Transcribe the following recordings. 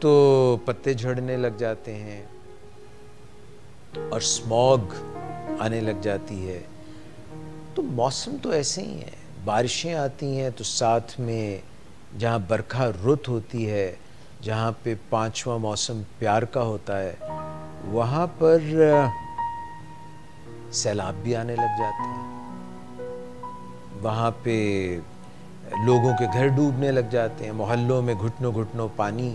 تو پتے جھڑنے لگ جاتے ہیں اور اسموگ آنے لگ جاتی ہے. تو موسم تو ایسے ہی ہیں. بارشیں آتی ہیں تو ساتھ میں جہاں برکھا رت ہوتی ہے, جہاں پہ 5واں موسم پیار کا ہوتا ہے, وہاں پر سیلاب بھی آنے لگ جاتے ہیں. وہاں پہ لوگوں کے گھر ڈوبنے لگ جاتے ہیں, محلوں میں گھٹنوں گھٹنوں پانی.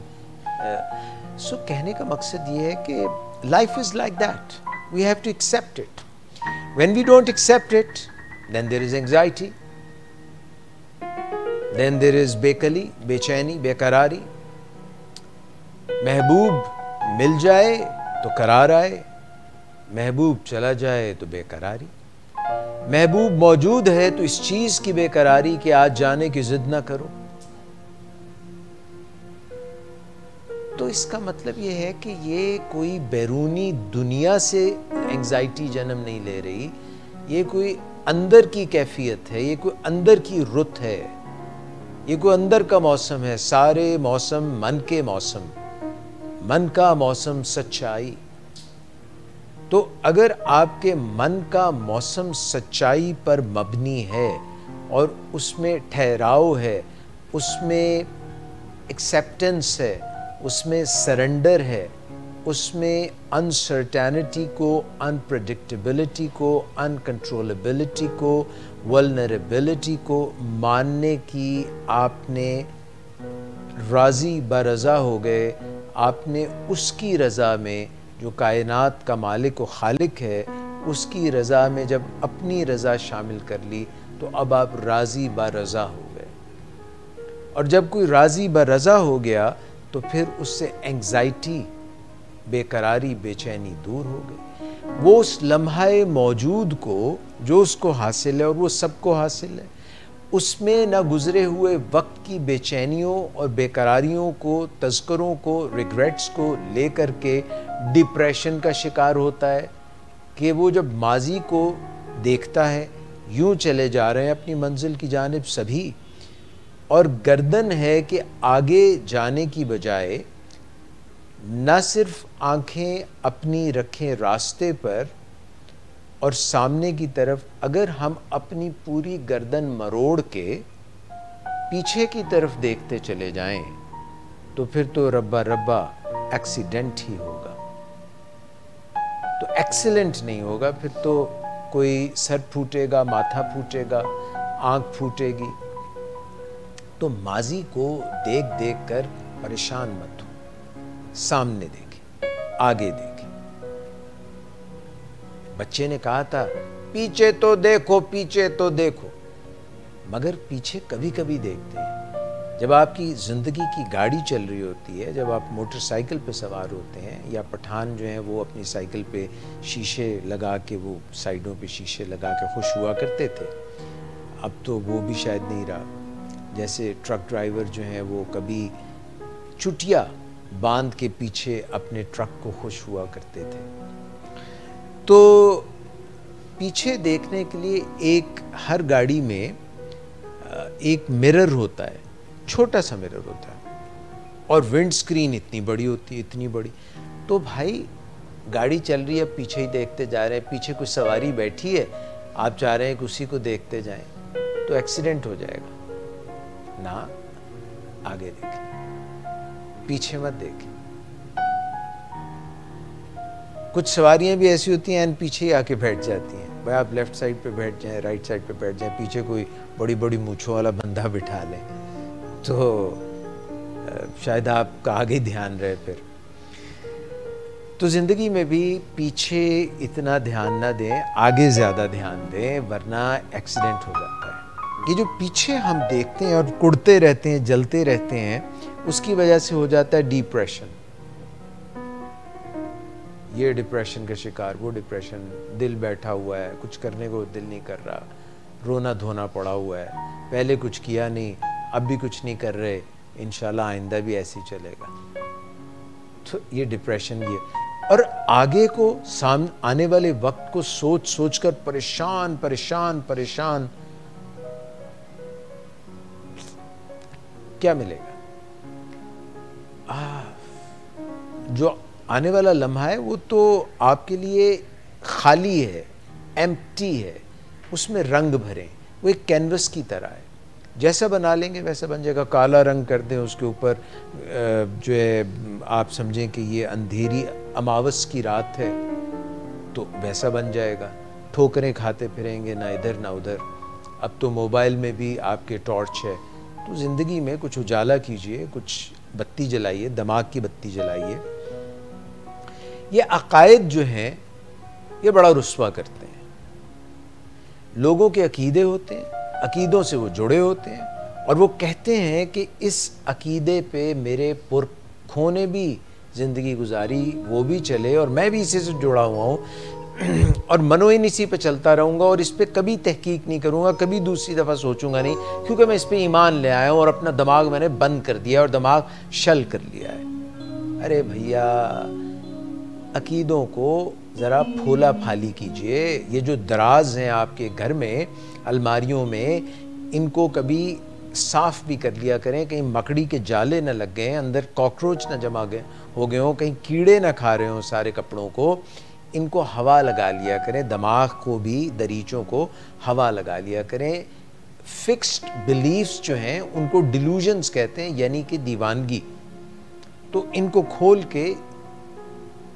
سو کہنے کا مقصد یہ ہے کہ life is like that. We have to accept it. When we don't accept it, then there is anxiety. Then there is بےقلی, بے چینی, بے قراری. محبوب مل جائے تو قرار آئے, محبوب چلا جائے تو بے قراری. محبوب موجود ہے تو اس چیز کی بے قراری کہ آج جانے کی ضد نہ کرو. تو اس کا مطلب یہ ہے کہ یہ کوئی بیرونی دنیا سے انگزائٹی جنم نہیں لے رہی, یہ کوئی اندر کی کیفیت ہے, یہ کوئی اندر کی رت ہے, یہ کوئی اندر کا موسم ہے. سارے موسم من کے موسم, من کا موسم سچائی. تو اگر آپ کے من کا موسم سچائی پر مبنی ہے اور اس میں ٹھہراؤ ہے, اس میں ایکسیپٹنس ہے, اس میں سرنڈر ہے, اس میں انسرٹینٹی کو, انپریڈکٹیبلٹی کو, انکنٹرولبلٹی کو, ولنریبلٹی کو ماننے کی آپ نے راضی برضا ہو گئے. آپ نے اس کی رضا میں جو کائنات کا مالک و خالق ہے, اس کی رضا میں جب اپنی رضا شامل کر لی تو اب آپ راضی برضا ہو گئے. اور جب کوئی راضی برضا ہو گیا تو پھر اس سے انگزائٹی, بے قراری, بے چینی دور ہو گئی. وہ اس لمحہ موجود کو جو اس کو حاصل ہے اور وہ سب کو حاصل ہے, اس میں نہ گزرے ہوئے وقت کی بے چینیوں اور بے قراریوں کو, تذکروں کو, ریگریٹس کو لے کر کے ڈپریشن کا شکار ہوتا ہے کہ وہ جب ماضی کو دیکھتا ہے, یوں چلے جا رہے ہیں اپنی منزل کی جانب سبھی, اور گردن ہے کہ آگے جانے کی بجائے نہ صرف آنکھیں اپنی رکھیں راستے پر اور سامنے کی طرف, اگر ہم اپنی پوری گردن مروڑ کے پیچھے کی طرف دیکھتے چلے جائیں تو پھر تو ربا ربا ایکسیڈنٹ ہی ہوگا, تو ایکسیلنٹ نہیں ہوگا. پھر تو کوئی سر پھوٹے گا, ماتھا پھوٹے گا, آنکھ پھوٹے گی. تو ماضی کو دیکھ دیکھ کر پریشان مت ہو, سامنے دیکھیں, آگے دیکھیں. بچے نے کہا تھا پیچھے تو دیکھو, پیچھے تو دیکھو, مگر پیچھے کبھی کبھی دیکھتے ہیں. جب آپ کی زندگی کی گاڑی چل رہی ہوتی ہے, جب آپ موٹر سائیکل پہ سوار ہوتے ہیں, یا پٹھان جو ہیں وہ اپنی سائیکل پہ شیشے لگا کے, وہ سائیڈوں پہ شیشے لگا کے خوش ہوا کرتے تھے, اب تو وہ بھی شاید نہیں رہا. جیسے ٹرک ڈرائیور جو ہیں وہ کبھی چٹیا باندھ کے پیچھے اپنے ٹرک کو خوش ہوا کرتے تھے. تو پیچھے دیکھنے کے لیے ہر گاڑی میں ایک مرر ہوتا ہے, چھوٹا سا مرر ہوتا ہے, اور ونڈ سکرین اتنی بڑی ہوتی ہے, اتنی بڑی. تو بھائی گاڑی چل رہی ہے, پیچھے ہی دیکھتے جا رہے ہیں, پیچھے کوئی سواری بیٹھی ہے, آپ چاہ رہے ہیں کہ اسی کو دیکھتے جائیں, تو ایکسیڈنٹ ہو جائے گا. نہ, آگے دیکھیں, پیچھے مت دیکھیں. کچھ سواریاں بھی ایسی ہوتی ہیں پیچھے ہی آ کے بیٹھ جاتی ہیں. بھائی آپ لیفٹ سائڈ پہ بیٹھ جائیں, رائٹ سائڈ پہ بیٹھ جائیں, پیچھے کوئی بڑی بڑی مونچھوں والا بندہ بٹھا لیں تو شاید آپ کا آگے دھیان رہے. پھر تو زندگی میں بھی پیچھے اتنا دھیان نہ دیں, آگے زیادہ دھیان دیں, ورنہ ایکسیڈنٹ ہو جاتا ہے. یہ جو پیچھے ہم دیکھتے ہیں اور کڑتے رہتے ہیں, جلتے رہتے ہیں, اس کی وجہ سے ہو جاتا ہے ڈپریشن. یہ ڈپریشن کا شکار, وہ ڈپریشن, دل بیٹھا ہوا ہے, کچھ کرنے کو دل نہیں کر رہا, رونا دھونا پڑا ہوا ہے, پہلے کچھ کیا نہیں, اب بھی کچھ نہیں کر رہے, انشاءاللہ آئندہ بھی ایسے ہی چلے گا. تو یہ ڈپریشن یہ, اور آگے کو, آنے والے وقت کو سوچ سوچ کر پریشان پریشان پریشان. کیا ملے گا؟ جو آنے والا لمحہ ہے وہ تو آپ کے لیے خالی ہے، ایمپٹی ہے، اس میں رنگ بھریں، وہ ایک کینوس کی طرح ہے، جیسا بنا لیں گے ویسا بن جائے گا. کالا رنگ کر دیں اس کے اوپر، جو ہے آپ سمجھیں کہ یہ اندھیری اماوس کی رات ہے تو ویسا بن جائے گا. ٹھوکریں کھاتے پھریں گے نہ ادھر نہ ادھر. اب تو موبائل میں بھی آپ کے ٹارچ ہے، تو زندگی میں کچھ اجالا کیجئے، کچھ بتی جلائیے، دماغ کی بتی جلائیے. یہ عقائد جو ہیں یہ بڑا رسوا کرتے ہیں. لوگوں کے عقیدے ہوتے ہیں، عقیدوں سے وہ جڑے ہوتے ہیں، اور وہ کہتے ہیں کہ اس عقیدے پہ میرے پرکھوں نے بھی زندگی گزاری، وہ بھی چلے اور میں بھی اسی سے جڑا ہوا ہوں اور منوئن اسی پہ چلتا رہوں گا اور اس پہ کبھی تحقیق نہیں کروں گا، کبھی دوسری دفعہ سوچوں گا نہیں، کیونکہ میں اس پہ ایمان لے آیا ہوں اور اپنا دماغ میں نے بند کر دیا اور دماغ شل کر لیا ہے. ارے بھیا، عقیدوں کو ذرا پھولا پھالی کیجئے. یہ جو دراز ہیں آپ کے گھر میں الماریوں میں، ان کو کبھی صاف بھی کر لیا کریں، کہیں مکڑی کے جالے نہ لگ گئے، اندر کاکروچ نہ جمع ہو گئے ہوں، کہیں کیڑے نہ کھا رہے ہوں سارے کپڑوں کو. ان کو ہوا لگا لیا کریں، دماغ کو بھی، دریچوں کو ہوا لگا لیا کریں. فکسڈ بلیفز جو ہیں ان کو ڈیلوژنز کہتے ہیں، یعنی کہ دیوانگی. تو ان کو کھول کے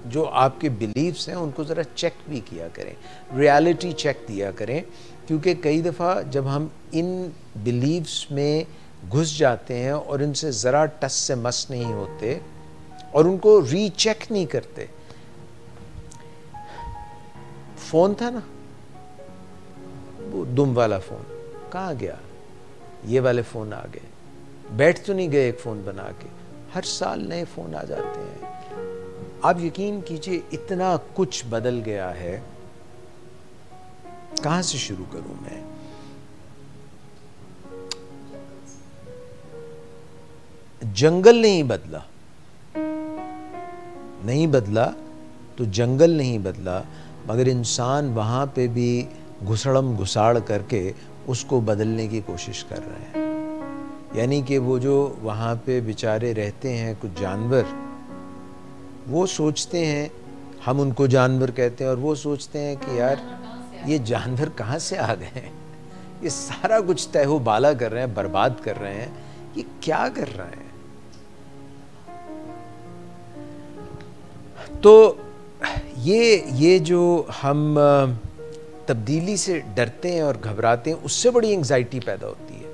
جو آپ کے بلیفز ہیں ان کو ذرا چیک بھی کیا کریں، ریالٹی چیک دیا کریں. کیونکہ کئی دفعہ جب ہم ان بلیفز میں گھس جاتے ہیں اور ان سے ذرا ٹس سے مس نہیں ہوتے اور ان کو ری چیک نہیں کرتے. فون تھا نا، وہ دم والا فون کہاں گیا؟ یہ والے فون آ گئے. بیٹھ تو نہیں گئے ایک فون بنا کے، ہر سال نئے فون آ جاتے ہیں. آپ یقین کیجئے اتنا کچھ بدل گیا ہے. کہاں سے شروع کروں میں؟ جنگل نہیں بدلا، نہیں بدلا تو جنگل نہیں بدلا، مگر انسان وہاں پہ بھی گھسڑم گھساڑ کر کے اس کو بدلنے کی کوشش کر رہے ہیں. یعنی کہ وہ جو وہاں پہ بیچارے رہتے ہیں کچھ جانور، وہ سوچتے ہیں، ہم ان کو جانور کہتے ہیں، اور وہ سوچتے ہیں کہ یار یہ جانور کہاں سے آ گئے ہیں، یہ سارا کچھ تہ و بالا کر رہے ہیں، برباد کر رہے ہیں، یہ کیا کر رہے ہیں؟ تو یہ جو ہم تبدیلی سے ڈرتے ہیں اور گھبراتے ہیں، اس سے بڑی انگزائٹی پیدا ہوتی ہے.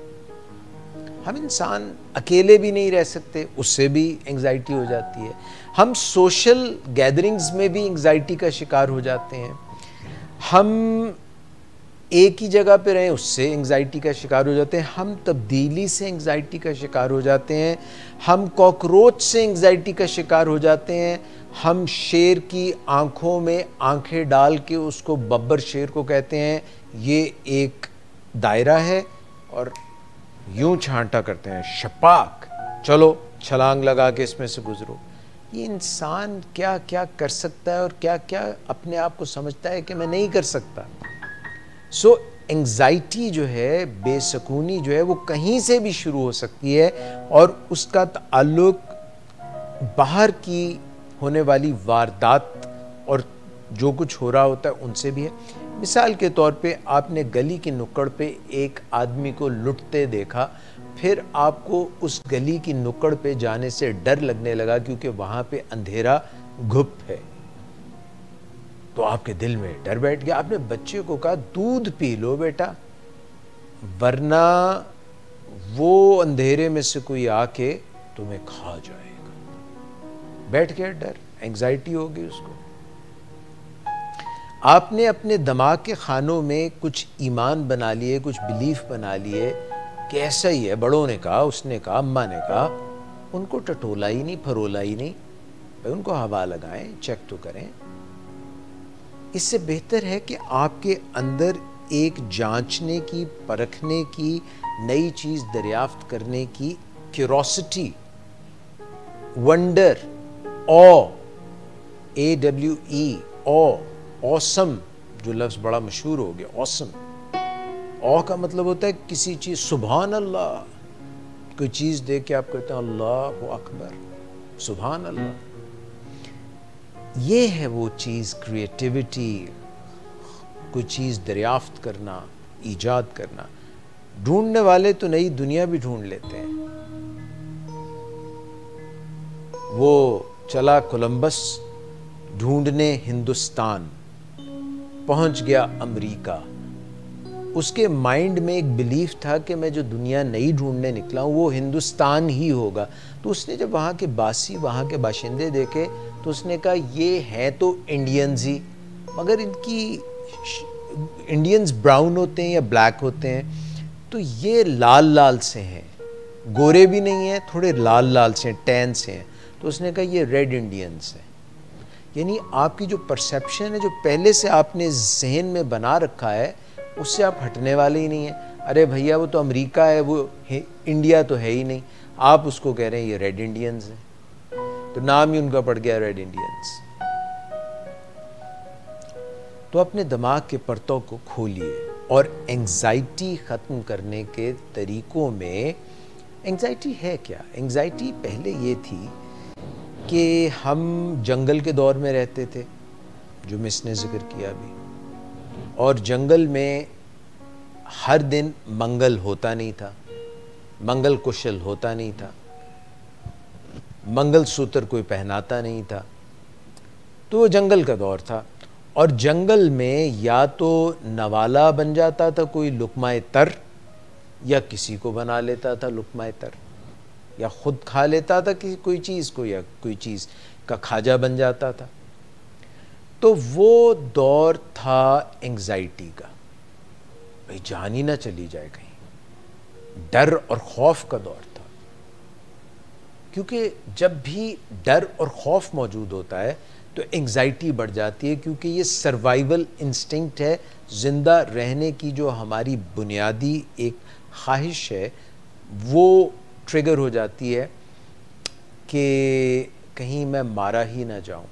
ہم انسان اکیلے بھی نہیں رہ سکتے، اس سے بھی انگزائٹی ہو جاتی ہے. ہم سوشل گیدرنگز میں بھی انگزائٹی کا شکار ہو جاتے ہیں. ہم ایک ہی جگہ پہ رہیں، اس سے انگزائٹی کا شکار ہو جاتے ہیں. ہم تبدیلی سے انگزائٹی کا شکار ہو جاتے ہیں. ہم کاکروچ سے انگزائٹی کا شکار ہو جاتے ہیں. ہم شیر کی آنکھوں میں آنکھیں ڈال کے اس کو ببر شیر کو کہتے ہیں یہ ایک دائرہ ہے، اور یوں چھانٹا کرتے ہیں، شپاک، چلو چھلانگ لگا کے اس میں سے گزرو. یہ انسان کیا کیا کر سکتا ہے اور کیا کیا اپنے آپ کو سمجھتا ہے کہ میں نہیں کر سکتا. سو انگزائٹی جو ہے، بے سکونی جو ہے، وہ کہیں سے بھی شروع ہو سکتی ہے، اور اس کا تعلق باہر کی ہونے والی واردات اور جو کچھ ہو رہا ہوتا ہے ان سے بھی ہے. مثال کے طور پہ آپ نے گلی کی نکڑ پہ ایک آدمی کو لٹتے دیکھا، پھر آپ کو اس گلی کی نکڑ پہ جانے سے ڈر لگنے لگا کیونکہ وہاں پہ اندھیرا گھپ ہے. تو آپ کے دل میں ڈر بیٹھ گیا. آپ نے بچے کو کہا دودھ پی لو بیٹا، ورنہ وہ اندھیرے میں سے کوئی آ کے تمہیں کھا جائے گا. بیٹھ گیا ڈر، انگزائٹی ہوگی اس کو. آپ نے اپنے دماغ کے خانوں میں کچھ ایمان بنا لیے، کچھ بلیف بنا لیے کہ ایسا ہی ہے، بڑوں نے کہا، اس نے کہا، اماں نے کہا. ان کو ٹٹولا ہی نہیں، پھرولا ہی نہیں. ان کو ہوا لگائیں، چیک تو کریں. اس سے بہتر ہے کہ آپ کے اندر ایک جانچنے کی، پرکھنے کی، نئی چیز دریافت کرنے کی کیوروسٹی، ونڈر، AWE، awesome، جو لفظ بڑا مشہور ہو گیا، awesome. کا مطلب ہوتا ہے کسی چیز، سبحان اللہ، کوئی چیز دیکھ کے آپ کہتے ہیں اللہ اکبر، سبحان اللہ. یہ ہے وہ چیز، کریٹیوٹی، کوئی چیز دریافت کرنا، ایجاد کرنا۔ ڈھونڈنے والے تو نئی دنیا بھی ڈھونڈ لیتے ہیں۔ وہ چلا کولمبس ڈھونڈنے ہندوستان، پہنچ گیا امریکہ۔ اس کے مائنڈ میں ایک بلیف تھا کہ میں جو دنیا نئی ڈھونڈنے نکلا ہوں وہ ہندوستان ہی ہوگا۔ تو اس نے جب وہاں کے باسی، وہاں کے باشندے دیکھے تو اس نے کہا یہ ہیں تو انڈینز ہی، مگر ان کی انڈینز براؤن ہوتے ہیں یا بلیک ہوتے ہیں، تو یہ لال لال سے ہیں، گورے بھی نہیں ہیں، تھوڑے لال لال سے ہیں، ٹین سے ہیں۔ تو اس نے کہا یہ ریڈ انڈینز ہیں۔ یعنی آپ کی جو پرسیپشن ہے، جو پہلے سے آپ نے ذہن میں بنا رکھا ہے، اس سے آپ ہٹنے والے ہی نہیں ہیں۔ ارے بھیا وہ تو امریکہ ہے، وہ انڈیا تو ہے ہی نہیں، آپ اس کو کہہ رہے ہیں یہ ریڈ انڈینز ہیں، تو نام ہی ان کا پڑ گیا ریڈ انڈینز۔ تو اپنے دماغ کے پرتوں کو کھولیے، اور انگزائٹی ختم کرنے کے طریقوں میں، انگزائٹی ہے کیا؟ انگزائٹی پہلے یہ تھی کہ ہم جنگل کے دور میں رہتے تھے، جو مس نے ذکر کیا ابھی، اور جنگل میں ہر دن منگل ہوتا نہیں تھا، منگل کشل ہوتا نہیں تھا، منگل سوتر کوئی پہناتا نہیں تھا، تو وہ جنگل کا دور تھا۔ اور جنگل میں یا تو نوالا بن جاتا تھا کوئی لقمہ تر، یا کسی کو بنا لیتا تھا لقمہ تر، یا خود کھا لیتا تھا کوئی چیز کو، یا کوئی چیز کا کھاجا بن جاتا تھا۔ تو وہ دور تھا انگزائٹی کا، بھئی جان ہی نہ چلی جائے کہیں، ڈر اور خوف کا دور تھا۔ کیونکہ جب بھی ڈر اور خوف موجود ہوتا ہے تو انگزائٹی بڑھ جاتی ہے، کیونکہ یہ سروائیول انسٹنکٹ ہے، زندہ رہنے کی جو ہماری بنیادی ایک خواہش ہے وہ ٹریگر ہو جاتی ہے کہ کہیں میں مارا ہی نہ جاؤں۔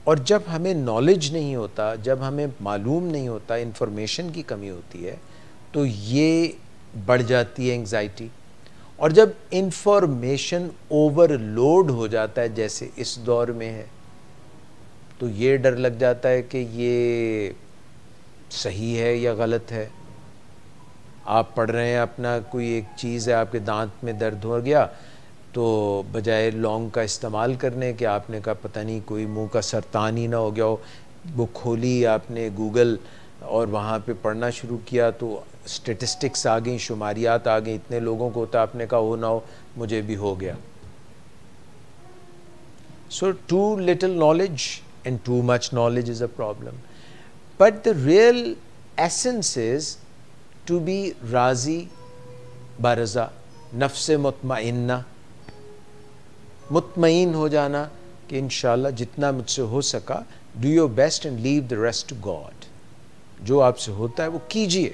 اور جب ہمیں نالج نہیں ہوتا، جب ہمیں معلوم نہیں ہوتا، انفارمیشن کی کمی ہوتی ہے، تو یہ بڑھ جاتی ہے انگزائٹی۔ اور جب انفارمیشن اوور لوڈ ہو جاتا ہے جیسے اس دور میں ہے، تو یہ ڈر لگ جاتا ہے کہ یہ صحیح ہے یا غلط ہے۔ آپ پڑھ رہے ہیں اپنا کوئی ایک چیز ہے، آپ کے دانت میں درد ہو گیا، تو بجائے لونگ کا استعمال کرنے کہ آپ نے کہا پتہ نہیں کوئی منہ کا سرطان ہی نہ ہو گیا ہو، وہ کھولی آپ نے گوگل اور وہاں پہ پڑھنا شروع کیا تو اسٹیٹسٹکس آ گئیں، شماریات آ گئیں، اتنے لوگوں کو ہوتا، آپ نے کہا ہو نہ ہو مجھے بھی ہو گیا۔ So too little knowledge and too much knowledge is a problem. But the real essence is to be راضی برضا، نفس مطمئنہ، مطمئن ہو جانا کہ انشاءاللہ جتنا مجھ سے ہو سکا، do your best and leave the rest to God۔ جو آپ سے ہوتا ہے وہ کیجئے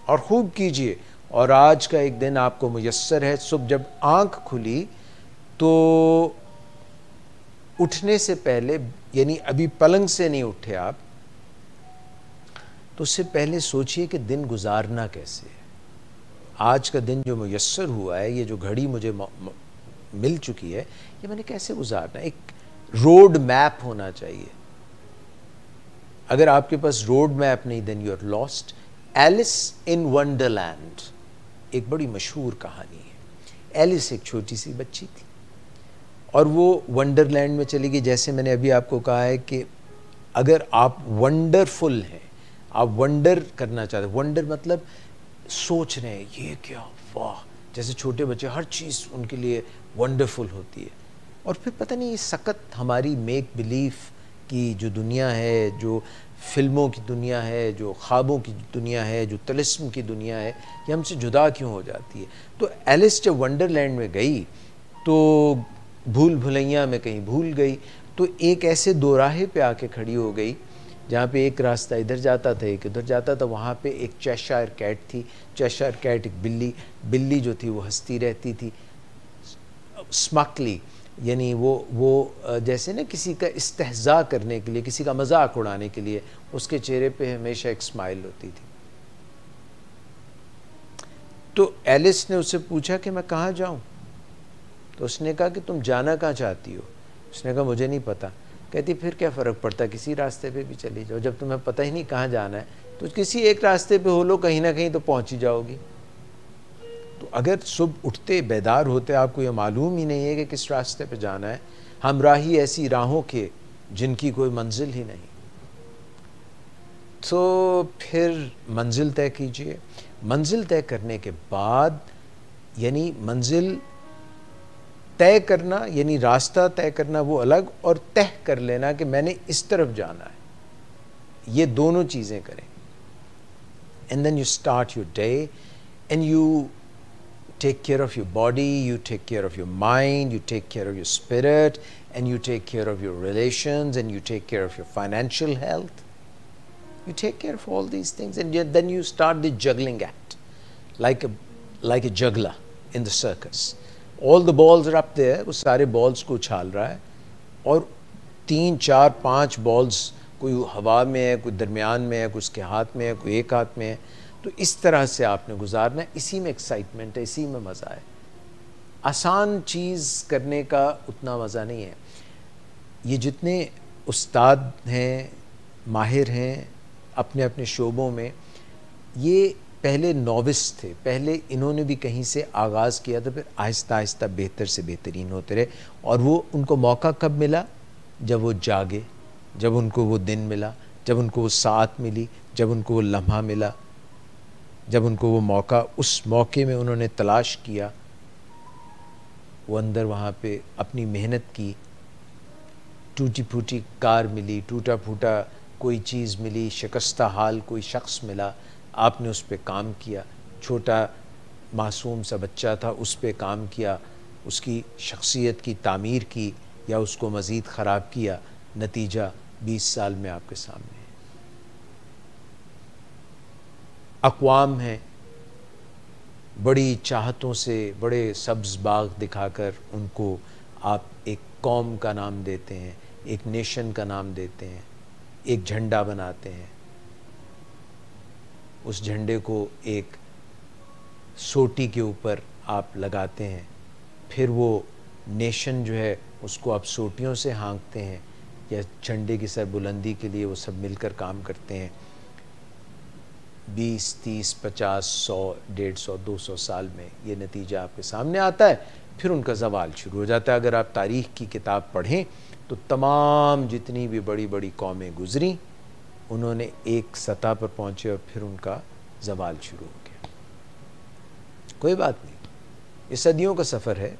اور خوب کیجئے۔ اور آج کا ایک دن آپ کو میسر ہے، صبح جب آنکھ کھلی تو اٹھنے سے پہلے، یعنی ابھی پلنگ سے نہیں اٹھے آپ، تو اس سے پہلے سوچئے کہ دن گزارنا کیسے ہے۔ آج کا دن جو میسر ہوا ہے، یہ جو گھڑی مجھے مل چکی ہے، یہ میں نے کیسے گزارنا ہے۔ ایک روڈ میپ ہونا چاہیے۔ اگر آپ کے پاس روڈ میپ نہیں، then you are lost۔ Alice in Wonderland ایک بڑی مشہور کہانی ہے۔ ایلس ایک چھوٹی سی بچی تھی اور وہ ونڈرلینڈ میں چلی گئی۔ جیسے میں نے ابھی آپ کو کہا ہے کہ اگر آپ ونڈرفل ہیں، آپ ونڈر کرنا چاہتے ہیں، ونڈر مطلب سوچ رہے ہیں یہ کیا، واہ، جیسے چھوٹے بچے ہر چیز ان کے لیے ونڈرفل ہوتی ہے۔ اور پھر پتہ نہیں یہ سخت ہماری میک بلیف کی جو دنیا ہے، جو فلموں کی دنیا ہے، جو خوابوں کی دنیا ہے، جو طلسم کی دنیا ہے، یہ ہم سے جدا کیوں ہو جاتی ہے۔ تو ایلس جب ونڈرلینڈ میں گئی تو بھول بھلیاں میں کہیں بھول گئی، تو ایک ایسے دو راہے پہ آ کے کھڑی ہو گئی جہاں پہ ایک راستہ ادھر جاتا تھا ایک ادھر جاتا تھا۔ وہاں پہ ایک چیشائر کیٹ تھی، چیشائر کیٹ ایک بلی جو تھی وہ ہنستی رہتی تھی، اسمکلی، یعنی وہ جیسے نا کسی کا استہزاء کرنے کے لیے، کسی کا مذاق اڑانے کے لیے اس کے چہرے پہ ہمیشہ ایک اسمائل ہوتی تھی۔ تو ایلس نے اس سے پوچھا کہ میں کہاں جاؤں؟ تو اس نے کہا کہ تم جانا کہاں چاہتی ہو؟ اس نے کہا مجھے نہیں پتہ. کہتی پھر کیا فرق پڑتا ہے, کسی راستے پہ بھی چلی جاؤ, جب تمہیں پتہ ہی نہیں کہاں جانا ہے تو کسی ایک راستے پہ ہو لو, کہیں نہ کہیں تو پہنچ ہی جاؤ گی. تو اگر صبح اٹھتے بیدار ہوتے آپ کو یہ معلوم ہی نہیں ہے کہ کس راستے پہ جانا ہے, ہمراہی ایسی راہوں کے جن کی کوئی منزل ہی نہیں, تو پھر منزل طے کیجئے. منزل طے کرنے کے بعد, یعنی منزل طے کرنا یعنی راستہ طے کرنا وہ الگ, اور طے کر لینا کہ میں نے اس طرف جانا ہے, یہ دونوں چیزیں کریں. And then you start your day and you take care of your body, you take care of your mind, you take care of your spirit, and you take care of your relations, and you take care of your financial health. You take care of all these things, and then you start the juggling act, like a juggler in the circus. All the balls are up there, وہ سارے balls کو اچھال رہا ہے, اور 3 4 5 balls کوئی ہوا میں ہے, کوئی درمیان میں ہے, کوئی اس کے ہاتھ میں ہے, کوئی ایک ہاتھ میں ہے. تو اس طرح سے آپ نے گزارنا ہے. اسی میں ایکسائٹمنٹ ہے, اسی میں مزہ ہے. آسان چیز کرنے کا اتنا مزہ نہیں ہے. یہ جتنے استاد ہیں, ماہر ہیں اپنے اپنے شعبوں میں, یہ پہلے نووس تھے, پہلے انہوں نے بھی کہیں سے آغاز کیا تھا, پھر آہستہ آہستہ بہتر سے بہترین ہوتے رہے. اور وہ ان کو موقع کب ملا؟ جب وہ جاگے, جب ان کو وہ دن ملا, جب ان کو وہ ساعت ملی, جب ان کو وہ لمحہ ملا, جب ان کو وہ موقع, اس موقع میں انہوں نے تلاش کیا, وہ اندر وہاں پہ اپنی محنت کی, ٹوٹی پھوٹی کار ملی, ٹوٹا پھوٹا کوئی چیز ملی, شکستہ حال کوئی شخص ملا, آپ نے اس پہ کام کیا. چھوٹا معصوم سا بچہ تھا, اس پہ کام کیا, اس کی شخصیت کی تعمیر کی, یا اس کو مزید خراب کیا. نتیجہ 20 سال میں آپ کے سامنے ہے. اقوام ہیں, بڑی چاہتوں سے بڑے سبز باغ دکھا کر ان کو آپ ایک قوم کا نام دیتے ہیں, ایک نیشن کا نام دیتے ہیں, ایک جھنڈا بناتے ہیں. اس جھنڈے کو ایک سوٹی کے اوپر آپ لگاتے ہیں, پھر وہ نیشن جو ہے اس کو آپ سوٹیوں سے ہانکتے ہیں, یا جھنڈے کی سر بلندی کے لیے وہ سب مل کر کام کرتے ہیں. 20 30 50 100 150 200 سال میں یہ نتیجہ آپ کے سامنے آتا ہے. پھر ان کا زوال شروع ہو جاتا ہے. اگر آپ تاریخ کی کتاب پڑھیں تو تمام جتنی بھی بڑی بڑی قومیں گزریں, انہوں نے ایک سطح پر پہنچے اور پھر ان کا زوال شروع ہو گیا. کوئی بات نہیں, یہ صدیوں کا سفر ہے,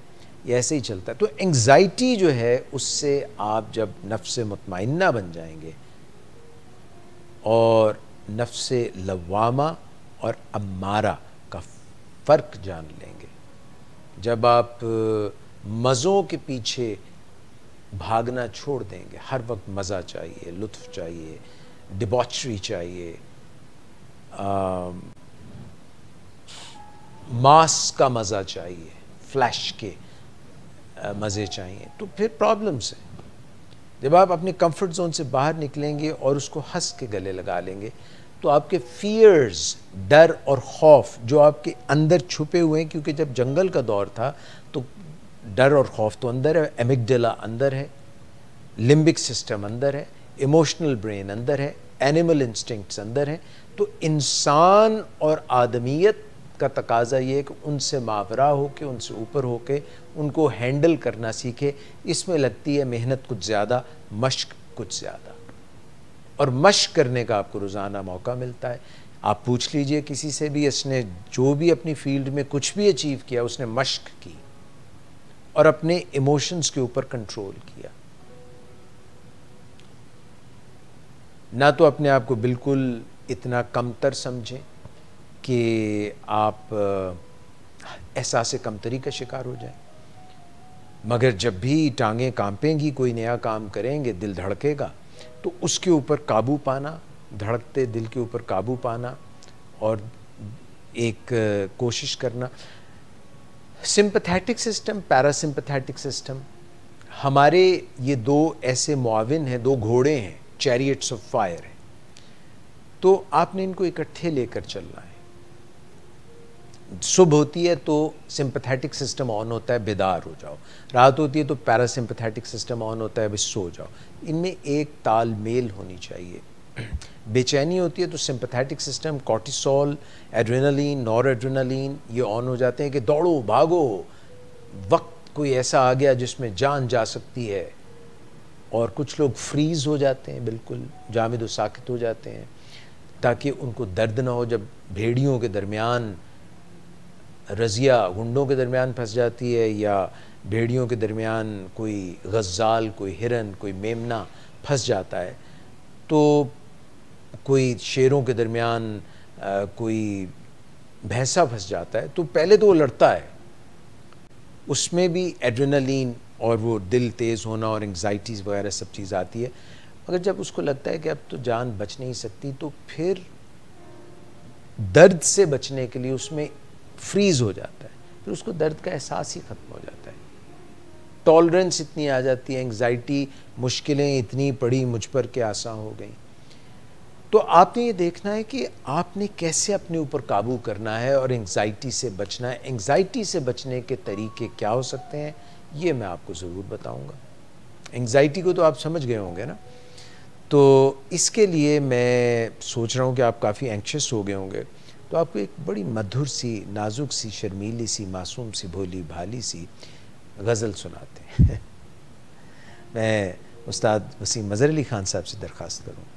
یہ ایسے ہی چلتا ہے. تو انگزائٹی جو ہے, اس سے آپ جب نفس مطمئنہ بن جائیں گے اور نفس لوامہ اور امارہ کا فرق جان لیں گے, جب آپ مزوں کے پیچھے بھاگنا چھوڑ دیں گے, ہر وقت مزہ چاہیے, لطف چاہیے, ڈباچری چاہیے, ماس کا مزہ چاہیے, فلیش کے مزے چاہیے, تو پھر پرابلمس ہیں. جب آپ اپنے کمفرٹ زون سے باہر نکلیں گے اور اس کو ہنس کے گلے لگا لیں گے, تو آپ کے فیئرز, ڈر اور خوف جو آپ کے اندر چھپے ہوئے ہیں, کیونکہ جب جنگل کا دور تھا تو ڈر اور خوف تو اندر ہے, ایمگڈیلا اندر ہے, لمبک سسٹم اندر ہے, ایموشنل برین اندر ہے, اینیمل انسٹنکٹس اندر ہیں. تو انسان اور آدمیت کا تقاضا یہ ہے کہ ان سے ماورا ہو کے, ان سے اوپر ہو کے ان کو ہینڈل کرنا سیکھے. اس میں لگتی ہے محنت کچھ زیادہ, مشق کچھ زیادہ, اور مشق کرنے کا آپ کو روزانہ موقع ملتا ہے. آپ پوچھ لیجئے کسی سے بھی, اس نے جو بھی اپنی فیلڈ میں کچھ بھی اچیو کیا, اس نے مشق کی اور اپنے ایموشنز کے اوپر کنٹرول کیا. نہ تو اپنے آپ کو بالکل اتنا کمتر سمجھیں کہ آپ احساس کمتری کا شکار ہو جائیں, مگر جب بھی ٹانگیں کانپیں گی, کوئی نیا کام کریں گے, دل دھڑکے گا, تو اس کے اوپر قابو پانا, دھڑکتے دل کے اوپر قابو پانا اور ایک کوشش کرنا. سمپتھیٹک سسٹم, پیراسمپتھیٹک سسٹم, ہمارے یہ دو ایسے معاون ہیں, دو گھوڑے ہیں, چیریٹس آف فائر ہیں. تو آپ نے ان کو اکٹھے لے کر چلنا ہے. صبح ہوتی ہے تو سمپتھیٹک سسٹم آن ہوتا ہے بیدار ہو جاؤ، رات ہوتی ہے تو پیراسمپتھیٹک سسٹم آن ہوتا ہے بس سو جاؤ. ان میں ایک تال میل ہونی چاہیے. بے چینی ہوتی ہے تو سمپتھیٹک سسٹم، کورٹیسول، ایڈرینلین، نور ایڈرینلین یہ آن ہو جاتے ہیں کہ دوڑو بھاگو، وقت کوئی ایسا آ گیا جس میں جان جا سکتی ہے. اور کچھ لوگ فریز ہو جاتے ہیں، بالکل جامد و ساکت ہو جاتے ہیں تاکہ ان کو درد نہ ہو. جب بھیڑیوں کے درمیان رضیہ گنڈوں کے درمیان پھنس جاتی ہے یا بھیڑیوں کے درمیان کوئی غزال، کوئی ہرن، کوئی میمنا پھنس جاتا ہے، تو کوئی شیروں کے درمیان کوئی بھینسا پھنس جاتا ہے، تو پہلے تو وہ لڑتا ہے، اس میں بھی ایڈرینلین اور وہ دل تیز ہونا اور انگزائٹیز وغیرہ سب چیز آتی ہے. مگر جب اس کو لگتا ہے کہ اب تو جان بچ نہیں سکتی تو پھر درد سے بچنے کے لیے اس میں فریز ہو جاتا ہے، پھر اس کو درد کا احساس ہی ختم ہو جاتا ہے. ٹالرنس اتنی آ جاتی ہے، انگزائٹی، مشکلیں اتنی پڑی مجھ پر کہ آسان ہو گئیں. تو آپ نے یہ دیکھنا ہے کہ آپ نے کیسے اپنے اوپر قابو کرنا ہے اور انگزائٹی سے بچنا ہے. انگزائٹی سے بچنے کے طریقے کیا ہو سکتے ہیں یہ میں آپ کو ضرور بتاؤں گا. انگزائٹی کو تو آپ سمجھ گئے ہوں گے نا. تو اس کے لیے میں سوچ رہا ہوں کہ آپ کافی اینکشس ہو گئے ہوں گے، تو آپ کو ایک بڑی مدھر سی، نازک سی، شرمیلی سی، معصوم سی، بھولی بھالی سی غزل سناتے ہیں. میں استاد وسیم مظہر علی خان صاحب سے درخواست کروں.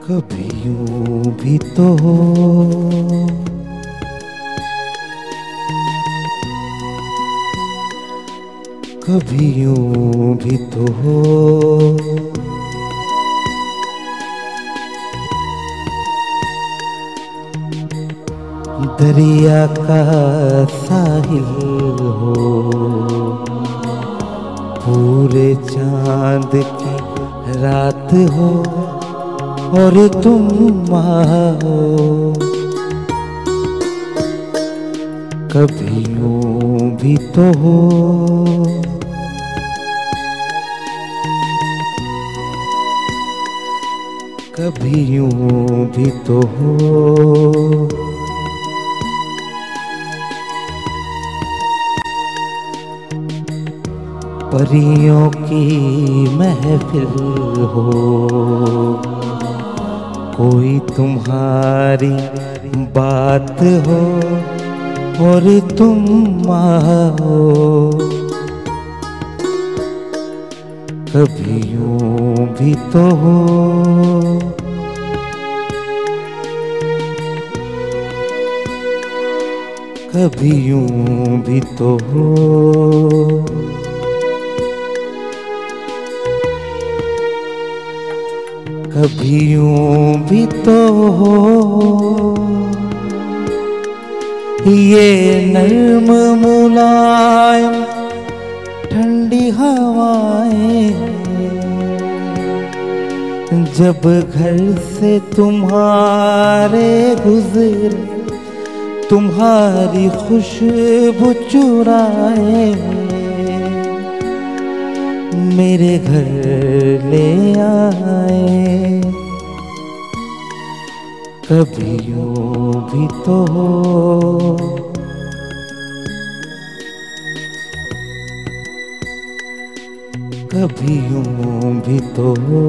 کبھی یوں بھی تو ہو، کبھی یوں بھی تو ہو، دریا کا ساحل ہو، پورے چاند کی رات ہو اور تم آؤ. کبھی یوں بھی تو ہو، کبھی یوں بھی تو ہو، پریوں کی محفل ہو، کوئی تمہاری بات ہو اور تم آؤ. کبھی یوں بھی تو ہو، کبھی یوں بھی تو ہو، کبھی یوں بھی تو ہو. یہ نرم ملائم ٹھنڈی ہوائیں جب گھر سے تمہارے گزر تمہاری خوشبو چرائے میرے گھر لے آئے. کبھی یوں بھی تو ہو، کبھی یوں بھی تو ہو.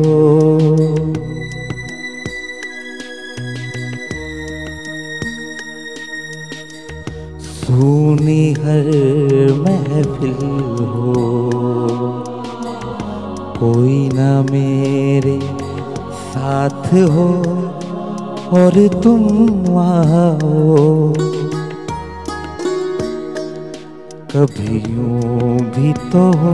سونی ہر محفل ہو، کوئی نہ میرے ساتھ ہو اور تم آؤ. کبھی یوں بھی تو ہو،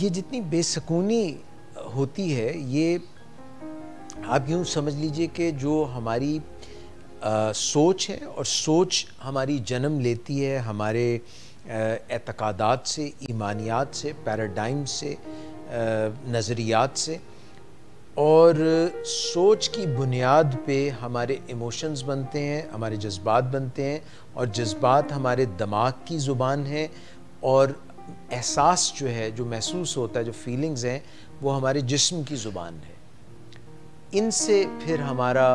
یہ جتنی بے سکونی ہوتی ہے، یہ آپ یوں سمجھ لیجئے کہ جو ہماری سوچ ہے، اور سوچ ہماری جنم لیتی ہے ہمارے اعتقادات سے، ایمانیات سے، پیراڈائم سے، نظریات سے، اور سوچ کی بنیاد پہ ہمارے ایموشنز بنتے ہیں، ہمارے جذبات بنتے ہیں، اور جذبات ہمارے دماغ کی زبان ہے، اور احساس جو ہے، جو محسوس ہوتا ہے، جو فیلنگز ہیں، وہ ہمارے جسم کی زبان ہے۔ ان سے پھر ہمارا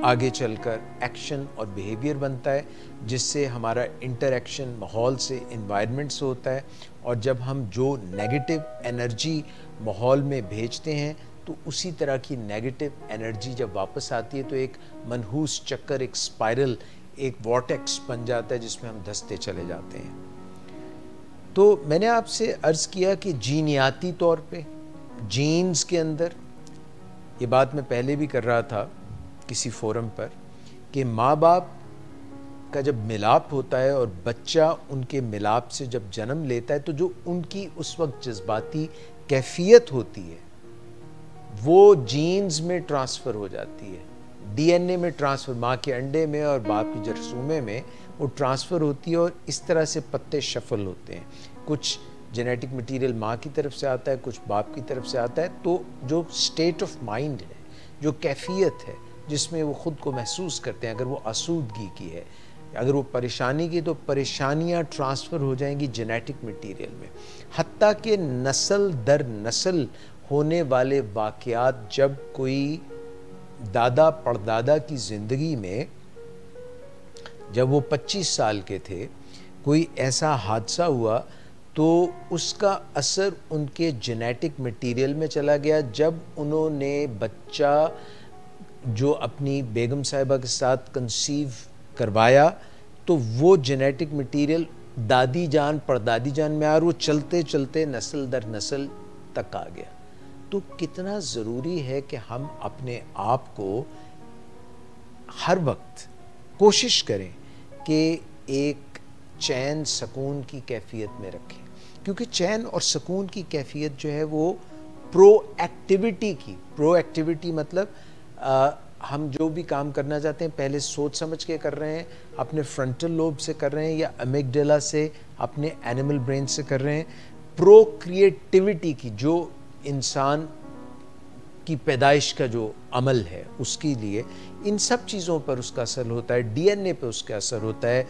آگے چل کر ایکشن اور بیہیویئر بنتا ہے، جس سے ہمارا انٹریکشن ماحول سے، انوائرمنٹ سے ہوتا ہے، اور جب ہم جو نیگیٹو انرجی ماحول میں بھیجتے ہیں تو اسی طرح کی نیگیٹو انرجی جب واپس آتی ہے تو ایک منحوس چکر، ایک سپائرل، ایک وارٹیکس بن جاتا ہے جس میں ہم دھستے چلے جاتے ہیں۔ تو میں نے آپ سے عرض کیا کہ جینیاتی طور پہ، جینز کے اندر، یہ بات میں پہلے بھی کر رہا تھا کسی فورم پر، کہ ماں باپ کا جب ملاپ ہوتا ہے اور بچہ ان کے ملاپ سے جب جنم لیتا ہے تو جو ان کی اس وقت جذباتی کیفیت ہوتی ہے وہ جینز میں ٹرانسفر ہو جاتی ہے، ڈی این اے میں ٹرانسفر، ماں کے انڈے میں اور باپ کی جرثومے میں وہ ٹرانسفر ہوتی ہے، اور اس طرح سے پتے شفل ہوتے ہیں۔ کچھ جینیٹک مٹیریل ماں کی طرف سے آتا ہے، کچھ باپ کی طرف سے آتا ہے، تو جو سٹیٹ آف مائنڈ ہے، جو کیفیت ہے جس میں وہ خود کو محسوس کرتے ہیں، اگر وہ آسودگی کی ہے، اگر وہ پریشانی کی، تو پریشانیاں ٹرانسفر ہو جائیں گی جینیٹک مٹیریل میں، حتیٰ کہ نسل در نسل ہونے والے واقعات، جب کوئی دادا پردادا کی زندگی میں جب وہ 25 سال کے تھے کوئی ایسا حادثہ ہوا تو اس کا اثر ان کے جینیٹک مٹیریل میں چلا گیا۔ جب انہوں نے بچہ جو اپنی بیگم صاحبہ کے ساتھ کنسیو کروایا تو وہ جینیٹک مٹیریل دادی جان پردادی جان میں وہ چلتے چلتے نسل در نسل تک آ گیا۔ تو کتنا ضروری ہے کہ ہم اپنے آپ کو ہر وقت کوشش کریں کہ ایک چین سکون کی کیفیت میں رکھیں، کیونکہ چین اور سکون کی کیفیت جو ہے وہ پرو ایکٹیویٹی کی، پرو ایکٹیویٹی مطلب ہم جو بھی کام کرنا چاہتے ہیں پہلے سوچ سمجھ کے کر رہے ہیں، اپنے فرنٹل لوب سے کر رہے ہیں یا امیگڈیلا سے، اپنے اینیمل برین سے کر رہے ہیں۔ پرو کریٹیویٹی کی، جو انسان کی پیدائش کا جو عمل ہے اس کے لیے، ان سب چیزوں پر اس کا اثر ہوتا ہے، ڈی این اے پہ اس کا اثر ہوتا ہے۔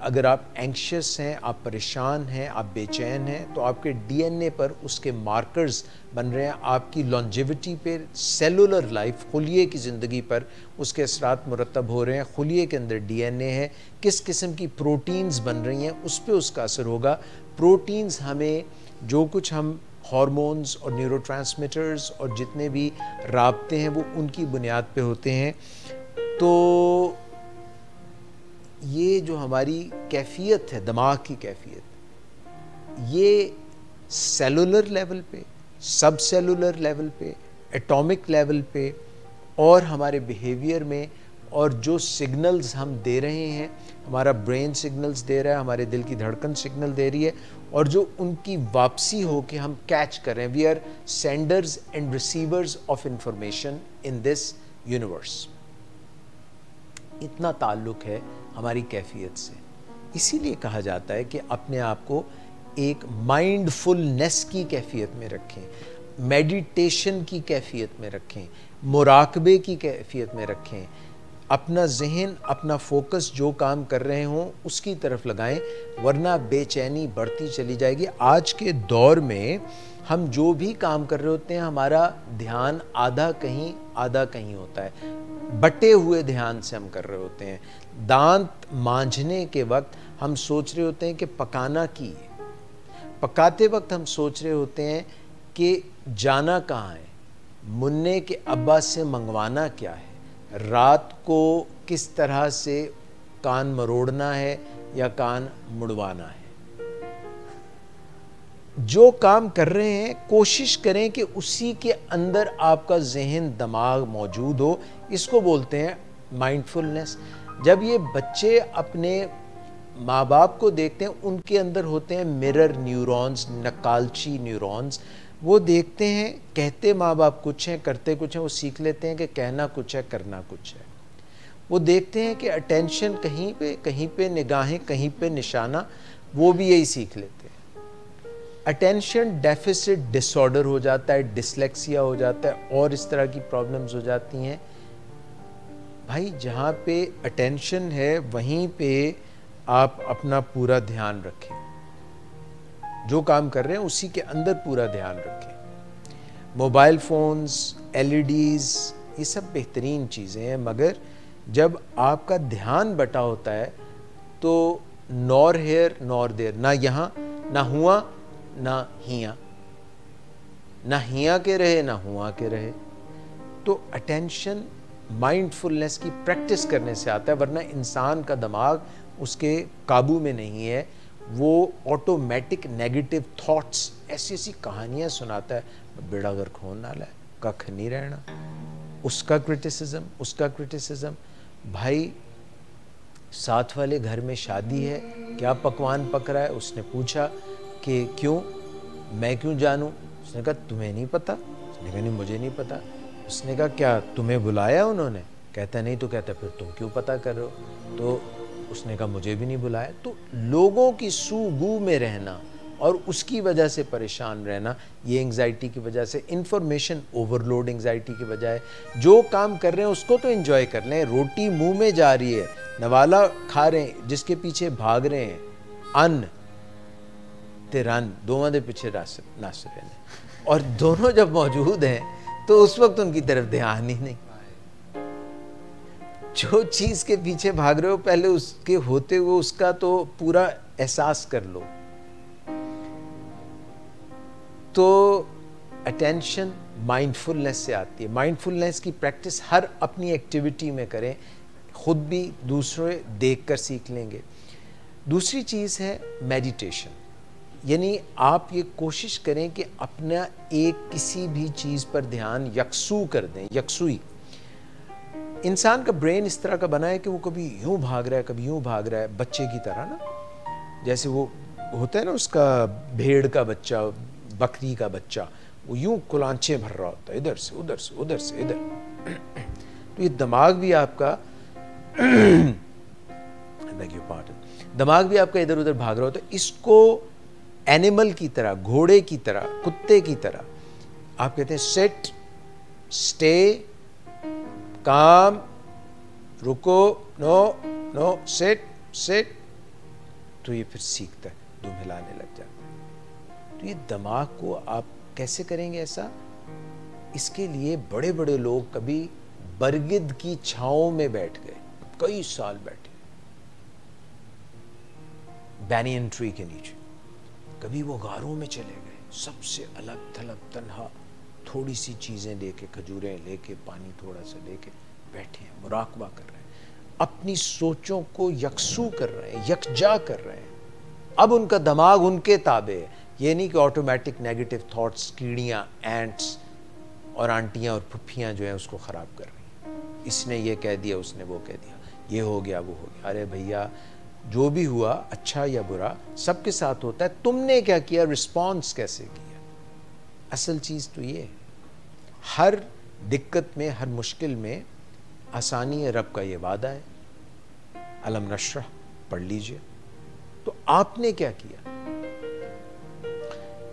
اگر آپ اینکشس ہیں، آپ پریشان ہیں، آپ بے چین ہیں، تو آپ کے ڈی این اے پر اس کے مارکرز بن رہے ہیں، آپ کی لانجیوٹی پہ، سیلولر لائف، خلیے کی زندگی پر اس کے اثرات مرتب ہو رہے ہیں۔ خلیے کے اندر ڈی این اے ہے، کس قسم کی پروٹینز بن رہی ہیں اس پہ اس کا اثر ہوگا۔ پروٹینز ہمیں جو کچھ ہم ہارمونز اور نیورو ٹرانسمیٹرز اور جتنے بھی رابطے ہیں وہ ان کی بنیاد پہ ہوتے ہیں۔ تو یہ جو ہماری کیفیت ہے، دماغ کی کیفیت، یہ سیلولر لیول پہ، سب سیلولر لیول پہ، ایٹامک لیول پہ، اور ہمارے بیہیویئر میں، اور جو سگنلز ہم دے رہے ہیں، ہمارا برین سگنلز دے رہا ہے، ہمارے دل کی دھڑکن سگنل دے رہی ہے، اور جو ان کی واپسی ہو کے ہم کیچ کر رہے ہیں۔ We are senders and receivers of information in this universe. اتنا تعلق ہے ہماری کیفیت سے۔ اسی لیے کہا جاتا ہے کہ اپنے آپ کو ایک مائنڈ فلنس کی کیفیت میں رکھیں، میڈیٹیشن کی کیفیت میں رکھیں، مراقبے کی کیفیت میں رکھیں، اپنا ذہن، اپنا فوکس جو کام کر رہے ہوں اس کی طرف لگائیں، ورنہ بے چینی بڑھتی چلی جائے گی۔ آج کے دور میں ہم جو بھی کام کر رہے ہوتے ہیں ہمارا دھیان آدھا کہیں ہوتا ہے، بٹے ہوئے دھیان سے ہم کر رہے ہوتے ہیں۔ دانت مانجھنے کے وقت ہم سوچ رہے ہوتے ہیں کہ پکانا کی ہے، پکاتے وقت ہم سوچ رہے ہوتے ہیں کہ جانا کہاں ہے، منع کے ابا سے منگوانا کیا ہے، رات کو کس طرح سے کان مروڑنا ہے یا کان مڑوانا ہے۔ جو کام کر رہے ہیں کوشش کریں کہ اسی کے اندر آپ کا ذہن دماغ موجود ہو، اس کو بولتے ہیں مائنڈ فلنس۔ جب یہ بچے اپنے ماں باپ کو دیکھتے ہیں، ان کے اندر ہوتے ہیں مرر نیورونز، نقالچی نیورونز. وہ دیکھتے ہیں، کہتے ماں باپ کچھ ہیں، کرتے کچھ ہیں. وہ سیکھ لیتے ہیں کہ کہنا کچھ ہے، کرنا کچھ ہے. وہ دیکھتے ہیں کہ اٹینشن کہیں پہ نگاہیں کہیں پہ نشانہ، وہ بھی یہی سیکھ لیتے ہیں. اٹینشن ڈیفیسٹ ڈس آرڈر ہو جاتا ہے، ڈسلیکسیا ہو جاتا ہے، اور اس طرح کی پرابلمز ہو جاتی ہیں. بھائی جہاں پہ اٹینشن ہے وہیں پہ آپ اپنا پورا دھیان رکھیں. جو کام کر رہے ہیں اسی کے اندر پورا دھیان رکھیں. Mobile phones, L E Ds, یہ سب بہترین چیزیں ہیں، مگر جب آپ کا دھیان بٹا ہوتا ہے تو نور ہیئر نور دیر، نہ یہاں نہ ہوا نہ ہیاں، نہ ہیاں کے رہے نہ ہوا کے رہے. تو اٹینشن مائنڈ فلنس کی پریکٹس کرنے سے آتا ہے، ورنہ انسان کا دماغ اس کے قابو میں نہیں ہے. وہ آٹومیٹک نیگیٹو تھاٹس، ایسی کہانیاں سناتا ہے، بیڑا گر کھون نالا ہے، ککھ نہیں رہنا. اس کا کرٹیسزم. بھائی ساتھ والے گھر میں شادی ہے، کیا پکوان پک رہا ہے؟ اس نے پوچھا کہ کیوں؟ میں کیوں جانوں؟ اس نے کہا تمہیں نہیں پتا؟ اس نے کہا نہیں مجھے نہیں پتا. اس نے کہا کیا تمہیں بلایا انہوں نے؟ کہتا نہیں. تو کہتا پھر تم کیوں پتا کر رہے ہو؟ تو اس نے کہا مجھے بھی نہیں بلایا. تو لوگوں کی سو گو میں رہنا اور اس کی وجہ سے پریشان رہنا، یہ انگزائٹی کی وجہ سے، انفارمیشن اوور لوڈ انگزائٹی کی وجہ ہے. جو کام کر رہے ہیں اس کو تو انجوائے کر لیں. روٹی منہ میں جا رہی ہے، نوالا کھا رہے ہیں، جس کے پیچھے بھاگ رہے ہیں، ان تے رن دونوں دے پیچھے ناس رہے ہیں، اور دونوں جب موجود ہیں تو اس وقت ان کی طرف دھیان ہی نہیں. جو چیز کے پیچھے بھاگ رہے ہو پہلے اس کے ہوتے ہوئے اس کا تو پورا احساس کر لو. تو اٹینشن مائنڈ فلنس سے آتی ہے. مائنڈ فلنس کی پریکٹس ہر اپنی ایکٹیویٹی میں کریں، خود بھی دوسرے دیکھ کر سیکھ لیں گے. دوسری چیز ہے میڈیٹیشن. یعنی آپ یہ کوشش کریں کہ اپنا ایک کسی بھی چیز پر دھیان یکسو کر دیں. یکسوئی. انسان کا برین اس طرح کا بنا ہے کہ وہ کبھی یوں بھاگ رہا ہے، کبھی یوں بھاگ رہا ہے، بچے کی طرح نا. جیسے وہ ہوتا ہے نا اس کا بھیڑ کا بچہ، بکری کا بچہ، وہ یوں کلانچے بھر رہا ہوتا ہے، ادھر سے ادھر سے ادھر سے ادھر. تو یہ دماغ بھی آپ کا دماغ بھی آپ کا ادھر ادھر بھاگ رہا ہوتا ہے. اس کو اینیمل کی طرح، گھوڑے کی طرح، کتے کی طرح آپ کہتے ہیں سٹ، سٹے، کام، رکو، نو، سٹ. تو یہ پھر سیکھتا ہے، دم ہلانے لگ جاتا ہے. تو یہ دماغ کو آپ کیسے کریں گے ایسا؟ اس کے لیے بڑے بڑے لوگ کبھی برگد کی چھاؤں میں بیٹھ گئے، کئی سال بیٹھے، بینین ٹری کے نیچے. کبھی وہ غاروں میں چلے گئے، سب سے الگ تھلگ تنہا، تھوڑی سی چیزیں لے کے، کھجوریں لے کے، پانی تھوڑا سا لے کے بیٹھے ہیں، مراقبہ کر رہے ہیں، اپنی سوچوں کو یکسو کر رہے ہیں، یکجا کر رہے ہیں. اب ان کا دماغ ان کے تابع ہے. یہ نہیں کہ آٹومیٹک نیگیٹو تھاٹس، کیڑیاں، اینٹس اور آنٹیاں اور پھپھیاں جو ہیں اس کو خراب کر رہی ہیں. اس نے یہ کہہ دیا، اس نے وہ کہہ دیا، یہ ہو گیا، وہ ہو گیا. ارے بھیا جو بھی ہوا، اچھا یا برا، سب کے ساتھ ہوتا ہے. تم نے کیا کیا، رسپانس کیسے کیا؟ اصل چیز تو یہ ہے. ہر دقت میں، ہر مشکل میں آسانی ہے. رب کا یہ وعدہ ہے، علم نشرح پڑھ لیجئے. تو آپ نے کیا کیا؟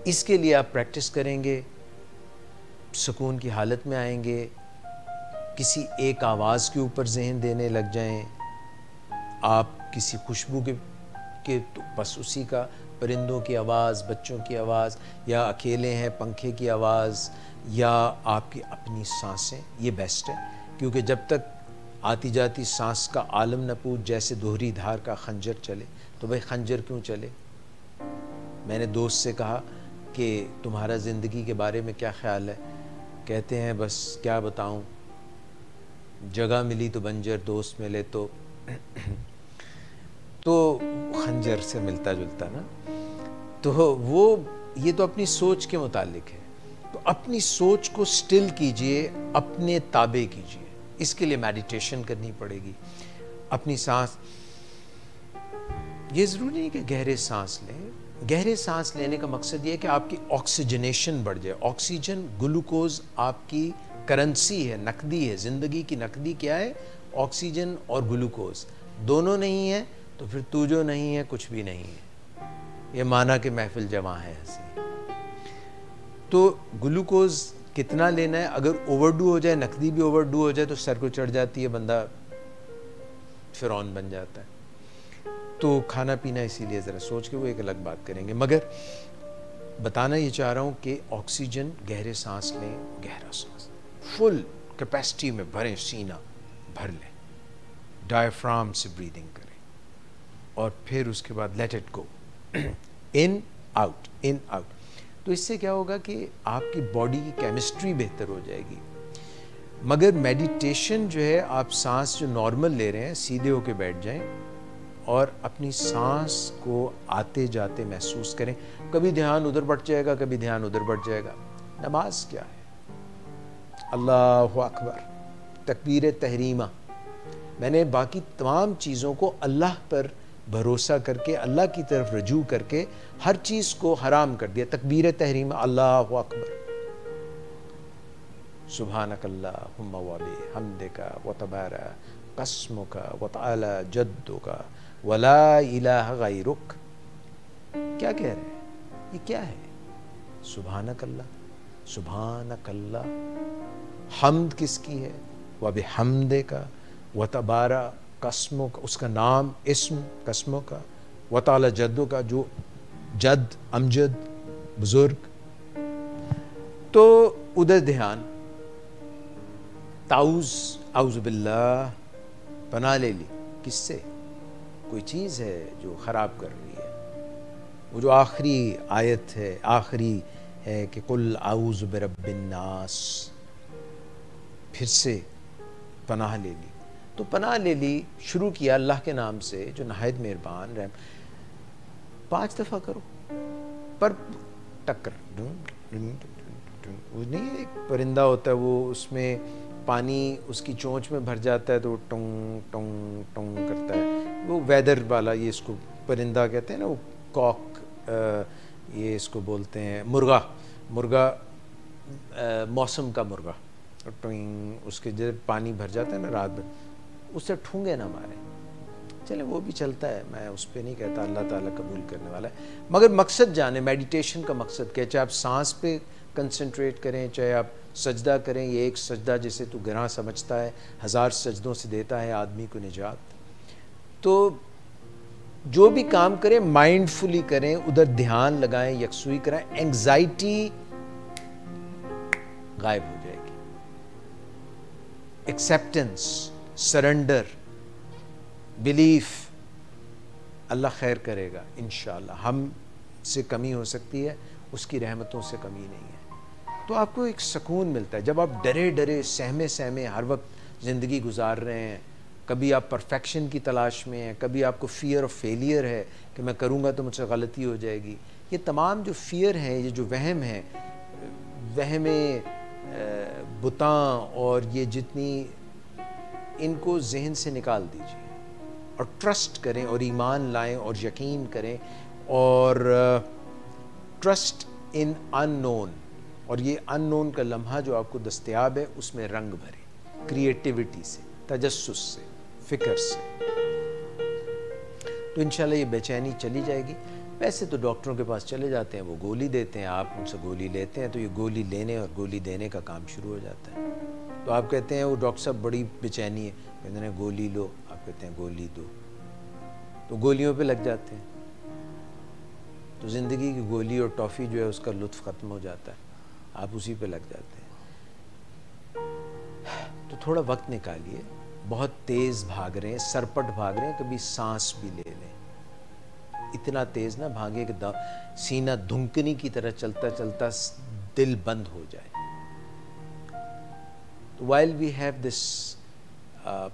اس کے لیے آپ پریکٹس کریں گے، سکون کی حالت میں آئیں گے، کسی ایک آواز کے اوپر ذہن دینے لگ جائیں. آپ کسی خوشبو کے بس اسی کا، پرندوں کی آواز، بچوں کی آواز، یا اکیلے ہیں پنکھے کی آواز، یا آپ کی اپنی سانسیں. یہ بیسٹ ہے، کیونکہ جب تک آتی جاتی سانس کا عالم نہ پوچھ، جیسے دوہری دھار کا خنجر چلے. تو بھائی خنجر کیوں چلے؟ میں نے دوست سے کہا کہ تمہارا زندگی کے بارے میں کیا خیال ہے؟ کہتے ہیں بس کیا بتاؤں، جگہ ملی تو بنجر، دوست ملے تو خنجر سے ملتا جلتا نا. تو وہ یہ تو اپنی سوچ کے متعلق ہے. تو اپنی سوچ کو سٹل کیجئے، اپنے تابع کیجئے. اس کے لیے میڈیٹیشن کرنی پڑے گی. اپنی سانس یہ ضروری نہیں کہ گہرے سانس لیں. گہرے سانس لینے کا مقصد یہ ہے کہ آپ کی آکسیجنیشن بڑھ جائے. آکسیجن گلوکوز آپ کی کرنسی ہے, نقدی ہے. زندگی کی نقدی کیا ہے؟ آکسیجن اور گلوکوز. دونوں نہیں ہے تو پھر تو جو نہیں ہے کچھ بھی نہیں ہے. یہ مانا کہ محفل جمع ہے ایسی. تو گلوکوز کتنا لینا ہے؟ اگر اوور ڈو ہو جائے, نقدی بھی اوور ڈو ہو جائے تو سر کو چڑھ جاتی ہے, بندہ فرعون بن جاتا ہے. تو کھانا پینا اسی لیے ذرا سوچ کے وہ ایک الگ بات کریں گے. مگر بتانا یہ چاہ رہا ہوں کہ آکسیجن, گہرے سانس لیں, گہرا سانس فل کیپیسٹی میں بھریں, سینہ بھر لیں, ڈائفرام سے بریدنگ کریں, اور پھر اس کے بعد late it go, in out, in out. تو اس سے کیا ہوگا کہ آپ کی باڈی کی کیمسٹری بہتر ہو جائے گی. مگر میڈیٹیشن جو ہے, آپ سانس جو نارمل لے رہے ہیں سیدھے ہو کے بیٹھ جائیں اور اپنی سانس کو آتے جاتے محسوس کریں. کبھی دھیان ادھر بٹ جائے گا, کبھی دھیان ادھر بٹ جائے گا. نماز کیا ہے؟ اللہ اکبر, تکبیر تحریمہ. میں نے باقی تمام چیزوں کو اللہ پر بھروسہ کر کے, اللہ کی طرف رجوع کر کے ہر چیز کو حرام کر دیا. تکبیر تحریمہ, اللہ اکبر, سبحانک اللہم وبحمدک وتبارک اسمک وتعالی جدک ولا الہ غیرک. کیا کہہ رہے ہیں؟ یہ کیا ہے؟ سبحانک اللہ, سبحانک اللہ. حمد کس کی ہے؟ وبحمدک وتبارک اسمک, اس کا نام, اسم قسموں کا, وتعالی جدوں کا, جو جد, امجد, بزرگ. تو ادھر دھیان. تعوذ, اعوذ باللہ, پناہ لے لی. کس سے؟ کوئی چیز ہے جو خراب کر رہی ہے. وہ جو آخری آیت ہے, آخری ہے کہ قل اعوذ برب الناس, پھر سے پناہ لے لی. تو پناہ لے لی, شروع کیا اللہ کے نام سے جو نہایت مہربان رحم. 5 دفعہ کرو پر ٹکر. وہ نہیں, ایک پرندہ ہوتا ہے, وہ اس میں پانی اس کی چونچ میں بھر جاتا ہے تو وہ ٹونگ ٹونگ ٹونگ کرتا ہے. وہ ویدر والا, یہ اس کو پرندہ کہتے ہیں نا, وہ کاک, یہ اس کو بولتے ہیں مرغا. مرغا موسم کا مرغا, ٹوئنگ, اس کے جب پانی بھر جاتا ہے نا رات میں, اس سے ٹھونگے نہ مارے. چلے وہ بھی چلتا ہے, میں اس پہ نہیں کہتا, اللہ تعالیٰ قبول کرنے والا ہے. مگر مقصد جانے, میڈیٹیشن کا مقصد کیا ہے؟ چاہے آپ سانس پہ کنسنٹریٹ کریں, چاہے آپ سجدہ کریں. یہ ایک سجدہ جسے تو گناہ سمجھتا ہے 1000 سجدوں سے دیتا ہے آدمی کو نجات. تو جو بھی کام کریں مائنڈ فلی کریں, ادھر دھیان لگائیں, یکسوئی کریں. اینگزائٹی غائب ہو جائے گی. ایکسیپٹنس, سرنڈر, بلیف, اللہ خیر کرے گا انشاءاللہ. ہم سے کمی ہو سکتی ہے, اس کی رحمتوں سے کمی نہیں ہے. تو آپ کو ایک سکون ملتا ہے جب آپ ڈرے ڈرے, سہمے سہمے ہر وقت زندگی گزار رہے ہیں. کبھی آپ پرفیکشن کی تلاش میں ہیں, کبھی آپ کو فیئر آف فیلئر ہے کہ میں کروں گا تو مجھ سے غلطی ہو جائے گی. یہ تمام جو فیئر ہیں, یہ جو وہم ہیں, وہم بتاں, اور یہ جتنی, ان کو ذہن سے نکال دیجیے اور ٹرسٹ کریں اور ایمان لائیں اور یقین کریں اور ٹرسٹ ان ان نون. اور یہ ان نون کا لمحہ جو آپ کو دستیاب ہے اس میں رنگ بھریں, کریٹیوٹی سے, تجسس سے, فکر سے. تو انشاءاللہ یہ بے چینی چلی جائے گی. ویسے تو ڈاکٹروں کے پاس چلے جاتے ہیں, وہ گولی دیتے ہیں, آپ ان سے گولی لیتے ہیں, تو یہ گولی لینے اور گولی دینے کا کام شروع ہو جاتا ہے. تو آپ کہتے ہیں وہ ڈاکٹر صاحب بڑی بے چینی ہے, کہتے ہیں گولی لو, آپ کہتے ہیں گولی دو, تو گولیوں پہ لگ جاتے ہیں. تو زندگی کی گولی اور ٹافی جو ہے اس کا لطف ختم ہو جاتا ہے, آپ اسی پہ لگ جاتے ہیں. تو تھوڑا وقت نکالیے, بہت تیز بھاگ رہے ہیں, سرپٹ بھاگ رہے ہیں, کبھی سانس بھی لے لیں. اتنا تیز نہ بھاگے کہ سینہ دھنکنی کی طرح چلتا چلتا دل بند ہو جائے. تو while we have this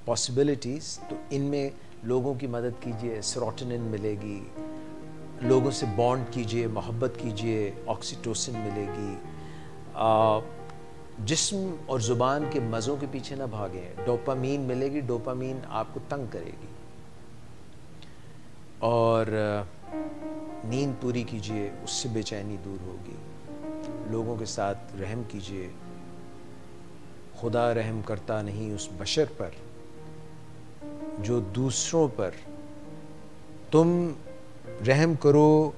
possibilities, تو ان میں لوگوں کی مدد کیجئے, سیروٹونن ملے گی, لوگوں سے بانڈ کیجئے, محبت کیجئے, آکسیٹوسن ملے گی. جسم اور زبان کے مزوں کے پیچھے نہ بھاگیں, ڈوپامین ملے گی. ڈوپامین آپ کو تنگ کرے گی, اور نیند پوری کیجئے، اس سے بے چینی دور ہوگی. لوگوں کے ساتھ رحم کیجئے. خدا رحم کرتا نہیں اس بشر پر جو دوسروں پر. تم رحم کرو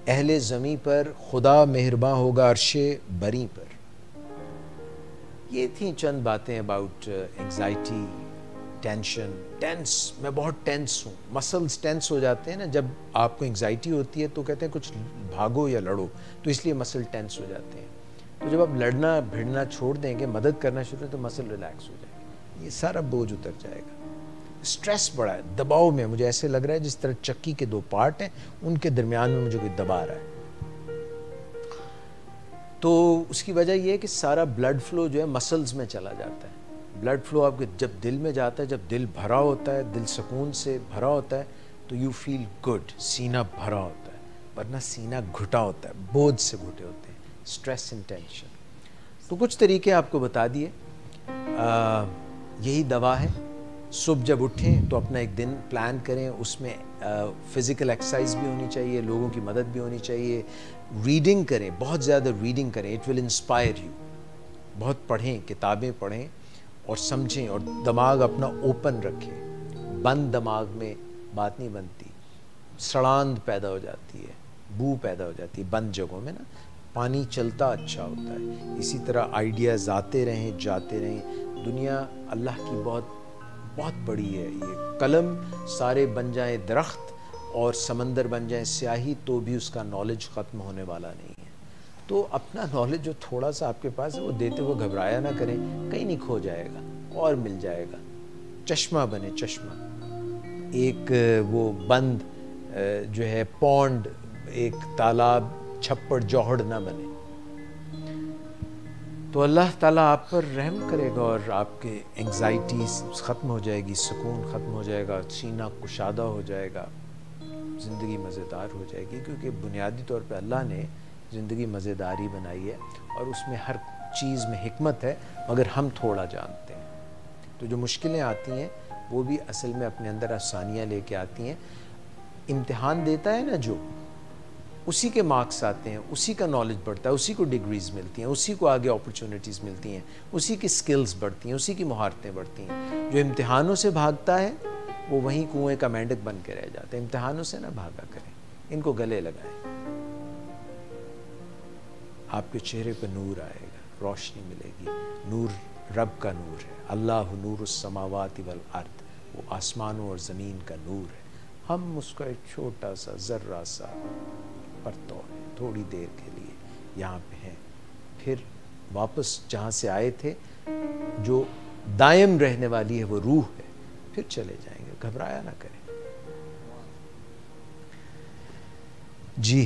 اہل زمیں پر، خدا مہرباں ہوگا عرش بری پر. یہ تھیں چند باتیں اباؤٹ انگزائٹی، ٹینشن. ٹینس، میں بہت ٹینس ہوں. مسلز ٹینس ہو جاتے ہیں نا جب آپ کو انگزائٹی ہوتی ہے، تو کہتے ہیں کچھ بھاگو یا لڑو، تو اس لیے مسل ٹینس ہو جاتے ہیں. تو جب آپ لڑنا بھیڑنا چھوڑ دیں گے، مدد کرنا شروع کریں، تو مسل ریلیکس ہو جائے گا. یہ سارا بوجھ اتر جائے گا. سٹریس بڑا ہے، دباؤ میں مجھے ایسے لگ رہا ہے جس طرح چکی کے 2 پارٹ ہیں، ان کے درمیان میں مجھے کوئی دبا رہا ہے. تو اس کی وجہ یہ ہے کہ سارا بلڈ فلو جو ہے مسلز میں چلا جاتا ہے. بلڈ فلو آپ کے جب دل میں جاتا ہے، جب دل بھرا ہوتا ہے، دل سکون سے بھرا ہوتا ہے، تو یو فیل گڈ. سینہ بھرا ہوتا ہے، ورنہ سینہ گھٹا ہوتا ہے، بوجھ سے گھٹے ہوتے ہیں، سٹریس اینڈ ٹینشن. تو کچھ طریقے آپ کو بتا دیے. یہی دوا ہے. صبح جب اٹھیں تو اپنا ایک دن پلان کریں، اس میں فزیکل ایکسرسائز بھی ہونی چاہیے، لوگوں کی مدد بھی ہونی چاہیے. ریڈنگ کریں، بہت زیادہ ریڈنگ کریں. It will inspire you. بہت پڑھیں، کتابیں پڑھیں اور سمجھیں، اور دماغ اپنا اوپن رکھیں. بند دماغ میں بات نہیں بنتی. سڑاند پیدا ہو جاتی ہے، بو پیدا ہو جاتی ہے بند جگہوں میں نا. پانی چلتا اچھا ہوتا ہے. اسی طرح آئیڈیاز آتے رہیں، جاتے رہیں. دنیا اللہ کی بہت بہت بڑی ہے. یہ قلم سارے بن جائیں درخت اور سمندر بن جائیں سیاہی، تو بھی اس کا نالج ختم ہونے والا نہیں ہے. تو اپنا نالج جو تھوڑا سا آپ کے پاس ہے وہ دیتے ہوئے گھبرایا نہ کریں. کہیں نہیں کھو جائے گا اور مل جائے گا. چشمہ بنے، چشمہ. ایک وہ بند جو ہے پونڈ، ایک تالاب چھپڑ جوہڑ نہ بنے. تو اللہ تعالیٰ آپ پر رحم کرے گا اور آپ کے انگزائٹی ختم ہو جائے گی، سکون ختم ہو جائے گا، سینہ کشادہ ہو جائے گا، زندگی مزیدار ہو جائے گی. کیونکہ بنیادی طور پہ اللہ نے زندگی مزیداری بنائی ہے، اور اس میں ہر چیز میں حکمت ہے، مگر ہم تھوڑا جانتے ہیں. تو جو مشکلیں آتی ہیں وہ بھی اصل میں اپنے اندر آسانیاں لے کے آتی ہیں. امتحان دیتا ہے نا جو، اسی کے مارکس آتے ہیں، اسی کا نالج بڑھتا ہے، اسی کو ڈگریز ملتی ہیں، اسی کو آگے اپرچونٹیز ملتی ہیں، اسی کی سکلز بڑھتی ہیں، اسی کی مہارتیں بڑھتی ہیں. جو امتحانوں سے بھاگتا ہے وہ وہیں کنویں کا مینڈک بن کے رہ جاتا ہے. امتحانوں سے نہ بھاگا کریں، ان کو گلے لگائیں. آپ کے چہرے پہ نور آئے گا، روشنی ملے گی. نور رب کا نور ہے. اللہ نور السماوات والارض، وہ آسمانوں اور زمین کا نور ہے. ہم اس کا ایک چھوٹا سا ذرہ سا پرتو ہے. تھوڑی دیر کے لیے یہاں پہ ہیں، پھر واپس جہاں سے آئے تھے، جو دائم رہنے والی ہے وہ روح ہے، پھر چلے جائیں گے. گھبرایا نہ کریں. جی